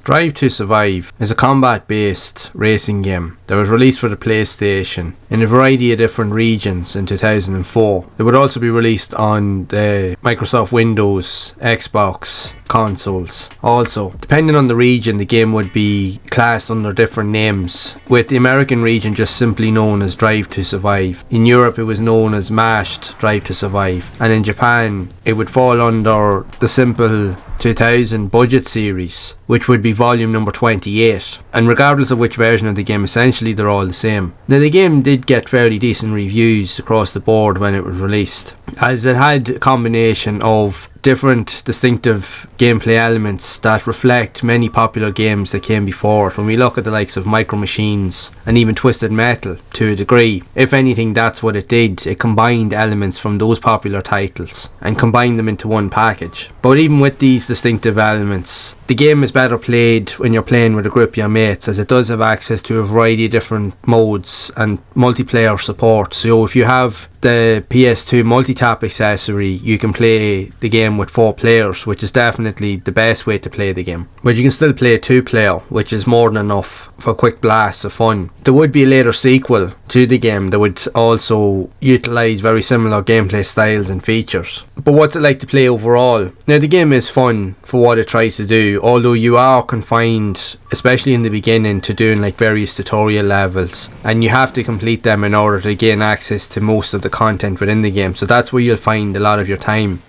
Drive to Survive is a combat-based racing game that was released for the PlayStation in a variety of different regions in 2004. It would also be released on the Microsoft Windows, Xbox consoles. Also, depending on the region, the game would be classed under different names, with the American region just simply known as Drive to Survive. In Europe it was known as Mashed Drive to Survive, and in Japan it would fall under the simple 2000 budget series, which would be volume number 28. And regardless of which version of the game, essentially they're all the same. Now, the game did get fairly decent reviews across the board when it was released, as it had a combination of different distinctive gameplay elements that reflect many popular games that came before it. When we look at the likes of Micro Machines and even Twisted Metal to a degree, if anything, that's what it did. It combined elements from those popular titles and combined them into one package. But even with these distinctive elements, the game is better played when you're playing with a group of your mates, as it does have access to a variety of different modes and multiplayer support. So if you have the PS2 multi-tap accessory, you can play the game with 4 players, which is definitely the best way to play the game. But you can still play 2-player, which is more than enough for quick blasts of fun. There would be a later sequel to the game that would also utilise very similar gameplay styles and features. But what's it like to play overall? Now, the game is fun for what it tries to do, although you are confined, especially in the beginning, to doing like various tutorial levels, and you have to complete them in order to gain access to most of the content within the game. So that's where you'll find a lot of your time.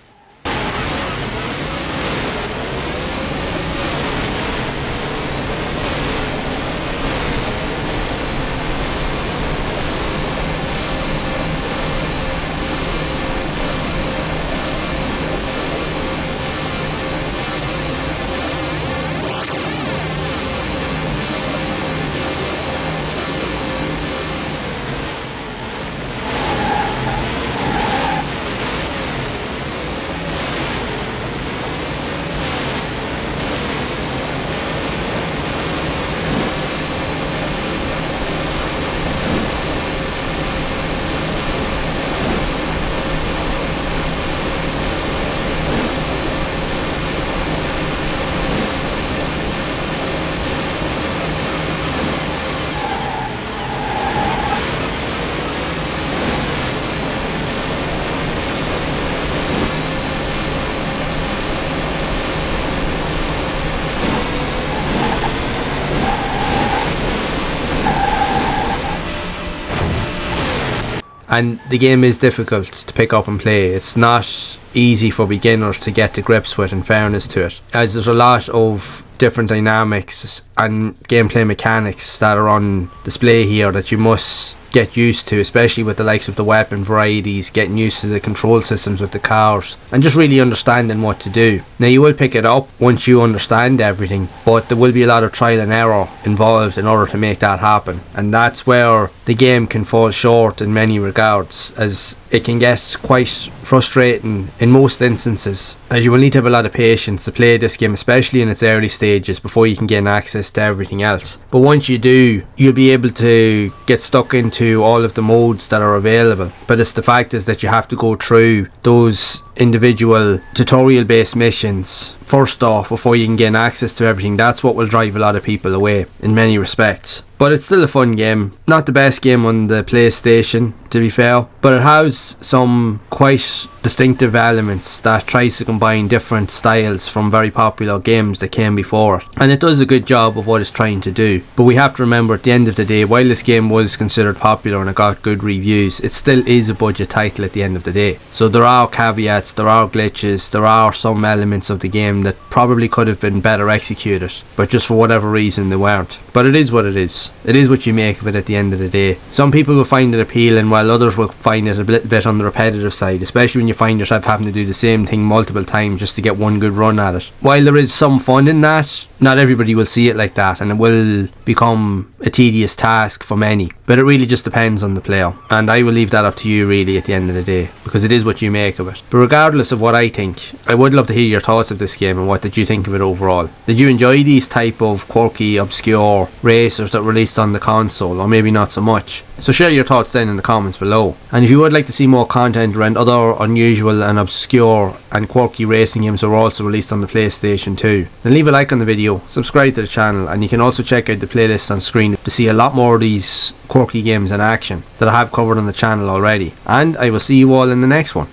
And the game is difficult to pick up and play. It's not easy for beginners to get to grips with, in fairness to it, as there's a lot of different dynamics and gameplay mechanics that are on display here that you must get used to, especially with the likes of the weapon varieties, getting used to the control systems with the cars, and just really understanding what to do. Now, you will pick it up once you understand everything, but there will be a lot of trial and error involved in order to make that happen, and that's where the game can fall short in many regards, as it can get quite frustrating in most instances, as you will need to have a lot of patience to play this game, especially in its early stages, before you can gain access to everything else. But once you do, you'll be able to get stuck into all of the modes that are available. But it's the fact is that you have to go through those individual tutorial based missions first off before you can gain access to everything. That's what will drive a lot of people away in many respects. But it's still a fun game. Not the best game on the PlayStation, to be fair, but it has some quite distinctive elements that tries to combine different styles from very popular games that came before it, and it does a good job of what it's trying to do. But we have to remember, at the end of the day, while this game was considered popular and it got good reviews, it still is a budget title at the end of the day. So there are caveats, there are glitches, there are some elements of the game that probably could have been better executed, but just for whatever reason they weren't. But it is what it is. It is what you make of it at the end of the day. Some people will find it appealing, while others will find it a little bit on the repetitive side, especially when you find yourself having to do the same thing multiple times just to get one good run at it. While there is some fun in that, not everybody will see it like that, and it will become a tedious task for many. But it really just depends on the player, and I will leave that up to you really at the end of the day, because it is what you make of it. But regardless of what I think, I would love to hear your thoughts of this game and what did you think of it overall. Did you enjoy these type of quirky, obscure racers that released on the console, or maybe not so much? So share your thoughts then in the comments below. And if you would like to see more content around other unusual and obscure and quirky racing games that were also released on the PlayStation 2, then leave a like on the video video, subscribe to the channel, and you can also check out the playlist on screen to see a lot more of these quirky games in action that I have covered on the channel already. And I will see you all in the next one.